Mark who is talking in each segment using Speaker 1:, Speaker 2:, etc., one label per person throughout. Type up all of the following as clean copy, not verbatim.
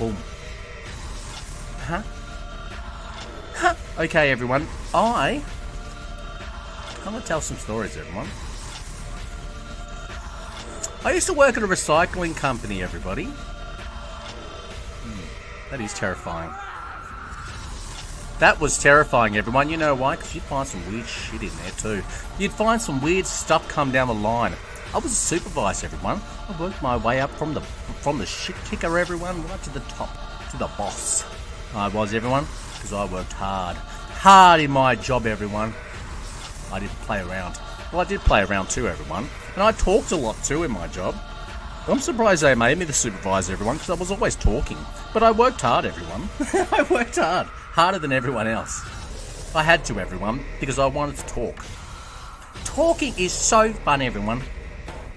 Speaker 1: Boom. Huh? Huh? Okay, everyone. I'm going to tell some stories, everyone. I used to work at a recycling company, everybody. That is terrifying. That was terrifying, everyone. You know why? Because you'd find some weird shit in there, too. You'd find some weird stuff come down the line. I was a supervisor, everyone. I worked my way up from the shit kicker, everyone, right to the top, to the boss. I was, everyone, because I worked hard. Hard in my job, everyone. I didn't play around. Well, I did play around too, everyone. And I talked a lot too in my job. I'm surprised they made me the supervisor, everyone, because I was always talking. But I worked hard, everyone. I worked hard. Harder than everyone else. I had to, everyone, because I wanted to talk. Talking is so fun, everyone.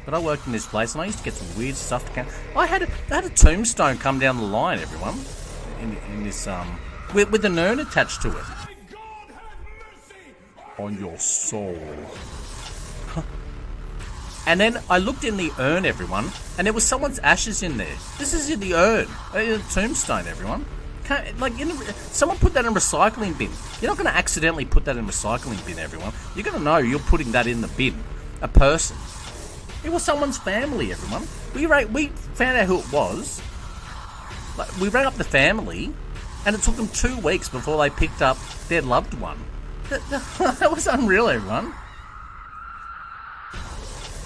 Speaker 1: But I worked in this place and I used to get some weird stuff to count. I had a tombstone come down the line, everyone. In this, with an urn attached to it. On your soul. And then I looked in the urn, everyone, and there was someone's ashes in there. This is in the urn, a tombstone, everyone. Someone put that in a recycling bin. You're not going to accidentally put that in a recycling bin, everyone. You're going to know you're putting that in the bin. A person. It was someone's family, everyone. We found out who it was. We rang up the family, and it took them 2 weeks before they picked up their loved one. That was unreal, everyone.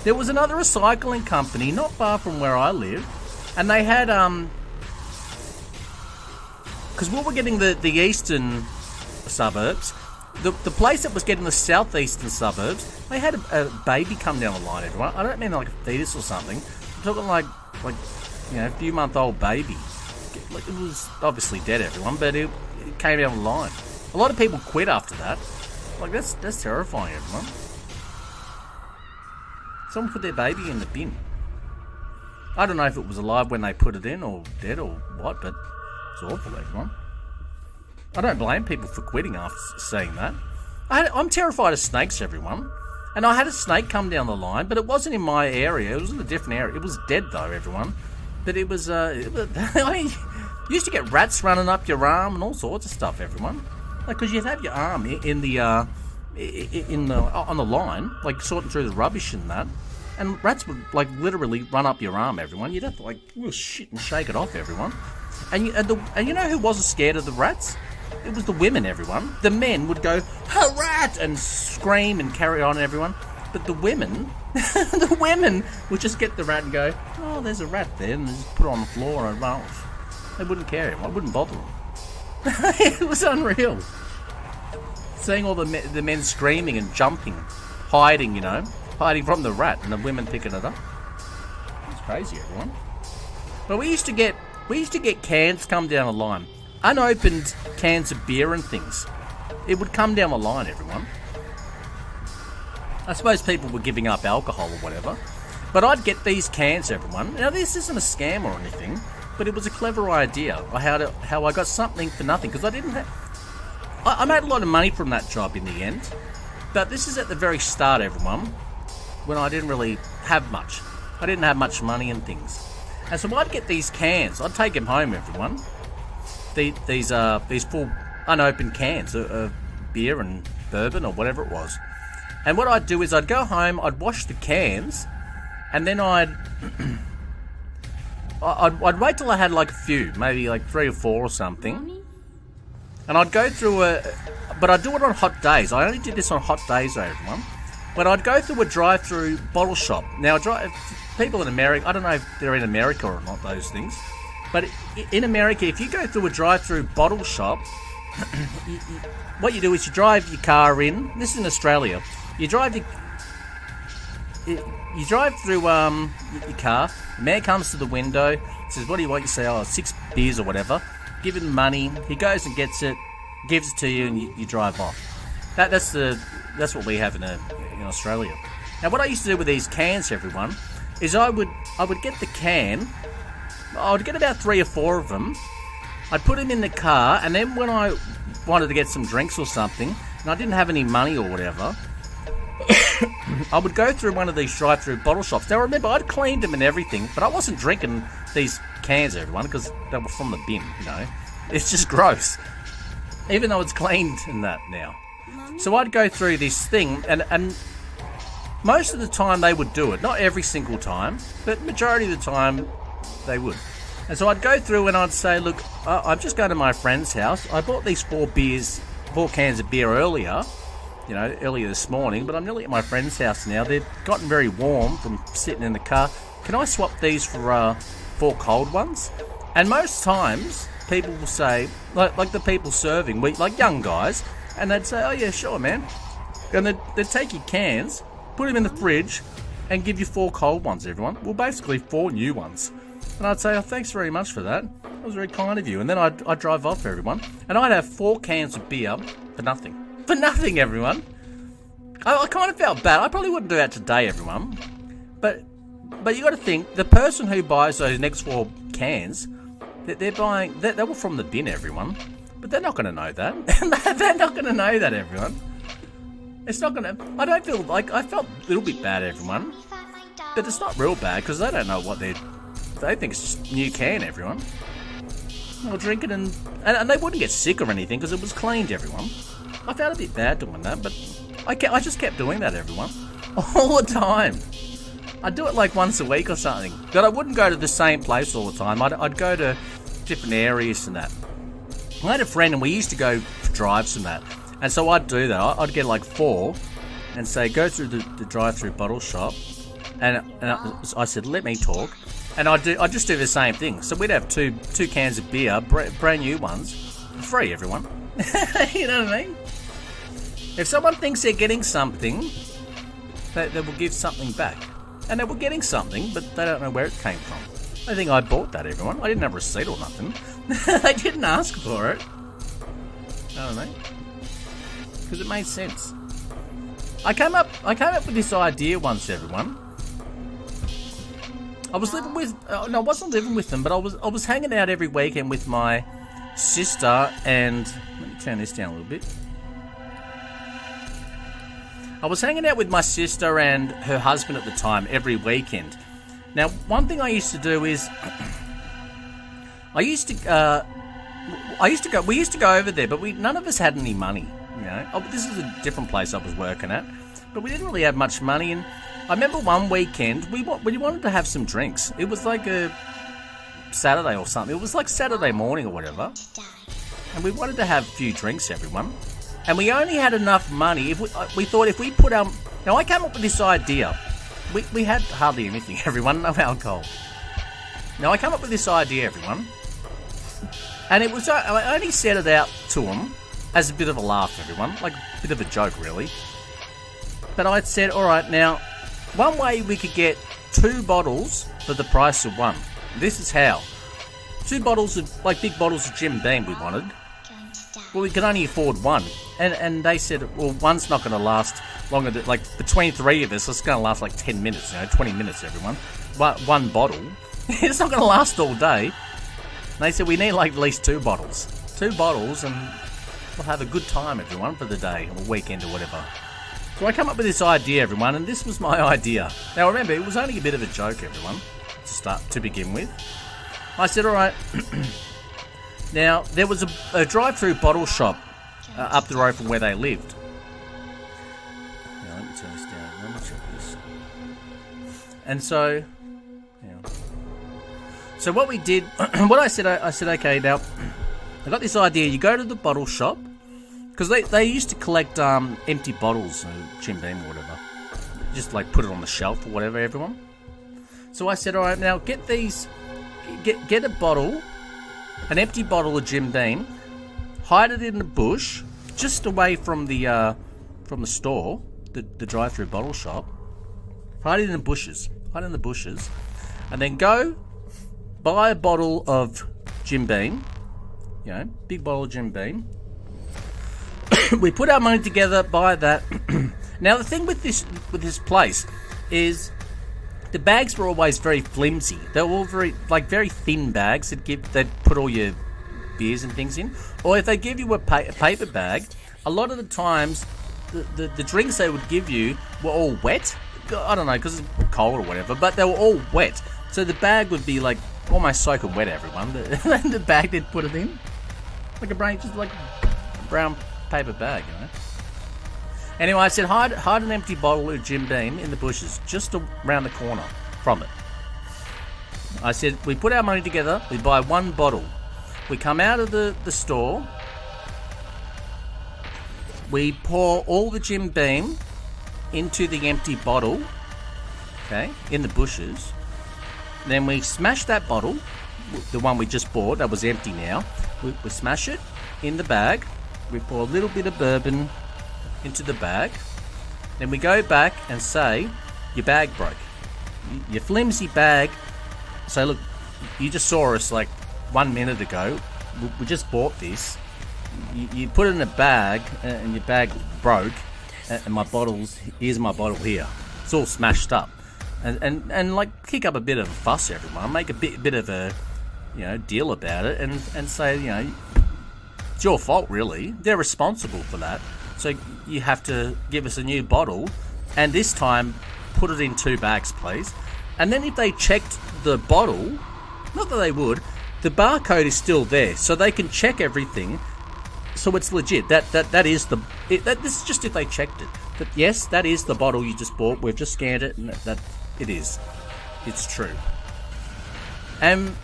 Speaker 1: There was another recycling company not far from where I live, and they had because we were getting the eastern suburbs, the place that was getting the southeastern suburbs, they had a baby come down the line, everyone. I don't mean like a fetus or something. I'm talking like a few-month-old baby. Like, it was obviously dead, everyone, but it came down the line. A lot of people quit after that. Like, that's terrifying, everyone. Someone put their baby in the bin. I don't know if it was alive when they put it in, or dead, or what, but it's awful, everyone. I don't blame people for quitting after seeing that. I'm terrified of snakes, everyone. And I had a snake come down the line, but it wasn't in my area. It was in a different area. It was dead, though, everyone. But it was you used to get rats running up your arm and all sorts of stuff, everyone. Like, because you'd have your arm on the line, like sorting through the rubbish and that, and rats would like literally run up your arm, everyone. You'd have to like shit and shake it off, everyone. And you know who wasn't scared of the rats? It was the women, everyone. The men would go, "A rat!" and scream and carry on, everyone. But the women, the women would just get the rat and go, "Oh, there's a rat there," and just put it on the floor and run off. They wouldn't care. It wouldn't bother them. It was unreal. Seeing all the men screaming and jumping, hiding from the rat, and the women picking it up. It's crazy, everyone. But we used to get cans come down the line, unopened cans of beer and things. It would come down the line, everyone. I suppose people were giving up alcohol or whatever, but I'd get these cans, everyone. Now this isn't a scam or anything, but it was a clever idea. How I got something for nothing, because I didn't have. I made a lot of money from that job in the end, but this is at the very start, everyone, when I didn't really have much. I didn't have much money and things. And so I'd get these cans. I'd take them home, everyone. These full unopened cans of beer and bourbon or whatever it was. And what I'd do is I'd go home, I'd wash the cans, and then I'd wait till I had like a few, maybe like 3 or 4 or something. And I'd go through but I'd do it on hot days. I only did this on hot days, everyone. But I'd go through a drive-through bottle shop. Now, people in America, I don't know if they're in America or not, those things. But in America, if you go through a drive-through bottle shop, what you do is you drive your car in. This is in Australia. You drive through your car. The man comes to the window, says, "What do you want?" You say, "Oh, 6 beers or whatever." Give him money. He goes and gets it, gives it to you, and you drive off. That's what we have in Australia. Now, what I used to do with these cans, everyone, is I would get the can. I would get about 3 or 4 of them. I'd put them in the car, and then when I wanted to get some drinks or something, and I didn't have any money or whatever, I would go through one of these drive-through bottle shops. Now remember, I'd cleaned them and everything, but I wasn't drinking these cans, everyone, because they were from the bin, you know. It's just gross. Even though it's cleaned and that now. So I'd go through this thing, and most of the time they would do it. Not every single time, but majority of the time they would. And so I'd go through and I'd say, look, I'm just going to my friend's house. I bought these 4 cans of beer earlier this morning, but I'm nearly at my friend's house now. They've gotten very warm from sitting in the car. Can I swap these for 4 cold ones? And most times, people will say, like the people serving, like young guys, and they'd say, oh yeah, sure, man. And they'd take your cans, put them in the fridge, and give you 4 cold ones, everyone. Well, basically 4 new ones. And I'd say, oh, thanks very much for that. That was very kind of you. And then I'd drive off, everyone. And I'd have 4 cans of beer for nothing. For nothing, everyone. I kind of felt bad. I probably wouldn't do that today, everyone. But you got to think, the person who buys those next 4 cans, they're buying, they were from the bin, everyone. But they're not going to know that. They're not going to know that, everyone. It's not going to... I don't feel like... I felt a little bit bad, everyone. But it's not real bad, because they don't know what they're... They think it's just new can, everyone. They'll drink it and they wouldn't get sick or anything, because it was cleaned, everyone. I felt a bit bad doing that, but I just kept doing that, everyone. All the time. I'd do it like once a week or something. But I wouldn't go to the same place all the time. I'd go to different areas and that. I had a friend and we used to go for drives and that. And so I'd do that. I'd get like 4 and say, go through the drive-through bottle shop. And I said, let me talk. And I'd just do the same thing. So we'd have two cans of beer, brand new ones, for free, everyone. You know what I mean? If someone thinks they're getting something, they will give something back. And they were getting something, but they don't know where it came from. I think I bought that, everyone. I didn't have a receipt or nothing. They didn't ask for it. I don't know. Because it made sense. I came up with this idea once, everyone. I was living with... no, I wasn't living with them, but I was hanging out every weekend with my sister and... Let me turn this down a little bit. I was hanging out with my sister and her husband at the time every weekend. Now, one thing I used to do is... we used to go over there, but none of us had any money, you know. Oh, this is a different place I was working at, but we didn't really have much money. And I remember one weekend we wanted to have some drinks. It was like a Saturday or something. It was like Saturday morning or whatever, and we wanted to have a few drinks, everyone. And we only had enough money. If we thought if we put our... Now, I came up with this idea. We had hardly anything, everyone. No alcohol. Now, I came up with this idea, everyone. And it was... I only said it out to them as a bit of a laugh, everyone. Like a bit of a joke, really. But I said, all right, now, one way we could get 2 bottles for the price of 1. This is how. 2 bottles of... Like big bottles of Jim Beam we wanted. Well, we could only afford 1. And they said, well, one's not going to last longer than, like, between 3 of us, it's going to last like 10 minutes, 20 minutes, everyone. But 1 bottle, it's not going to last all day. And they said, we need like at least 2 bottles. 2 bottles, and we'll have a good time, everyone, for the day, or weekend, or whatever. So I come up with this idea, everyone, and this was my idea. Now, remember, it was only a bit of a joke, everyone, to begin with. I said, all right... Now, there was a drive-through bottle shop up the road from where they lived. Now, let me turn this down. Let me check this. And so... So what we did... what I said, okay, now... I got this idea. You go to the bottle shop... Because they used to collect empty bottles of Jim Beam or whatever. Just, like, put it on the shelf or whatever, everyone. So I said, all right, now, get these... Get a bottle... An empty bottle of Jim Beam, hide it in the bush, just away from the store, the drive-through bottle shop. Hide it in the bushes. And then go buy a bottle of Jim Beam. Big bottle of Jim Beam. We put our money together, buy that. Now the thing with this place is the bags were always very flimsy. They were all very thin bags they'd put all your beers and things in. Or if they give you a paper bag, a lot of the times the drinks they would give you were all wet. I don't know, because it's cold or whatever, but they were all wet. So the bag would be like almost soaking wet, everyone. The bag they'd put it in, like just like a brown paper bag, you know. Anyway, I said hide an empty bottle of Jim Beam in the bushes, just around the corner from it. I said we put our money together, we buy one bottle, we come out of the store, we pour all the Jim Beam into the empty bottle, okay, in the bushes. Then we smash that bottle, the one we just bought, that was empty now. We smash it in the bag. We pour a little bit of bourbon into the bag. Then we go back and say, your bag broke. Your flimsy bag. So look, you just saw us like 1 minute ago. We just bought this. You put it in a bag and your bag broke. And my bottles, here's my bottle here. It's all smashed up. And like kick up a bit of a fuss, everyone. Make a bit of a, you know, deal about it and say, you know, it's your fault really. They're responsible for that. So you have to give us a new bottle, and this time put it in 2 bags, please. And then if they checked the bottle, not that they would, the barcode is still there, so they can check everything. So it's legit. That is the. This is just if they checked it. But yes, that is the bottle you just bought. We've just scanned it, and that it is. It's true. And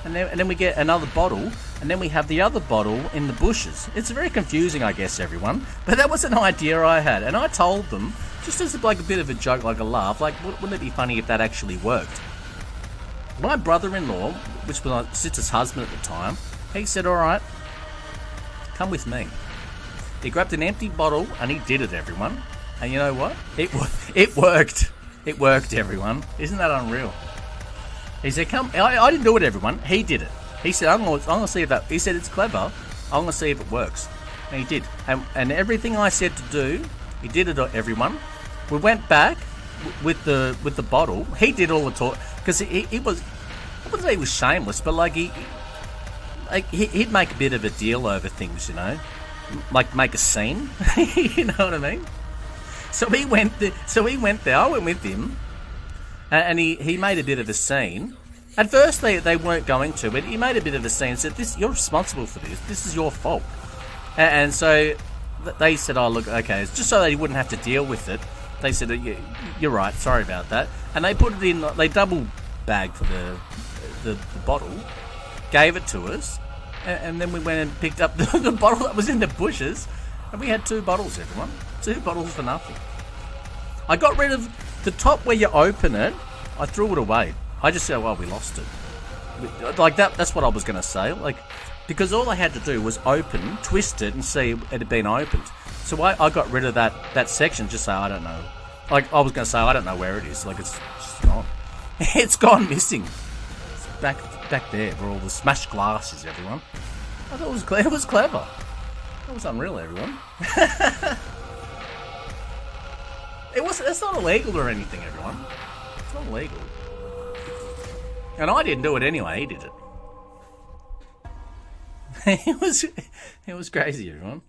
Speaker 1: then we get another bottle, and then we have the other bottle in the bushes. It's very confusing, I guess, everyone. But that was an idea I had, and I told them just as like a bit of a joke, like a laugh. Like, wouldn't it be funny if that actually worked? My brother-in-law, which was my sister's husband at the time, he said, "All right, come with me." He grabbed an empty bottle and he did it, everyone. And you know what? It worked. It worked, everyone. Isn't that unreal? He said, "Come." I didn't do it, everyone. He did it. He said, "I'm gonna see if that." He said, "It's clever. I'm gonna see if it works." And he did. And everything I said to do, he did it, everyone. We went back with the bottle. He did all the talk because he was. I wouldn't say he was shameless, but like he'd make a bit of a deal over things, you know, like make a scene. You know what I mean? So he went there. I went with him, and he made a bit of a scene. At first they weren't going to, but he made a bit of a scene. Said, "This, you're responsible for this. This is your fault." And so they said, "Oh look, okay," it's just so they wouldn't have to deal with it. They said, "You're right. Sorry about that." And they put it in. They double bagged for the bottle, gave it to us, and then we went and picked up the bottle that was in the bushes, and we had 2 bottles, everyone. 2 bottles for nothing. I got rid of the top where you open it. I threw it away. I just said, "Well, we lost it." Like that. That's what I was going to say. Like, because all I had to do was open, twist it, and see it had been opened. So I got rid of that section. Just say I don't know. Like I was going to say I don't know where it is. Like it's just gone. It's gone missing. It's back there where all the smashed glass is, everyone. I thought it was clever. That was unreal, everyone. It's not illegal or anything, everyone. It's not illegal. And I didn't do it anyway. He did it. It was crazy, everyone.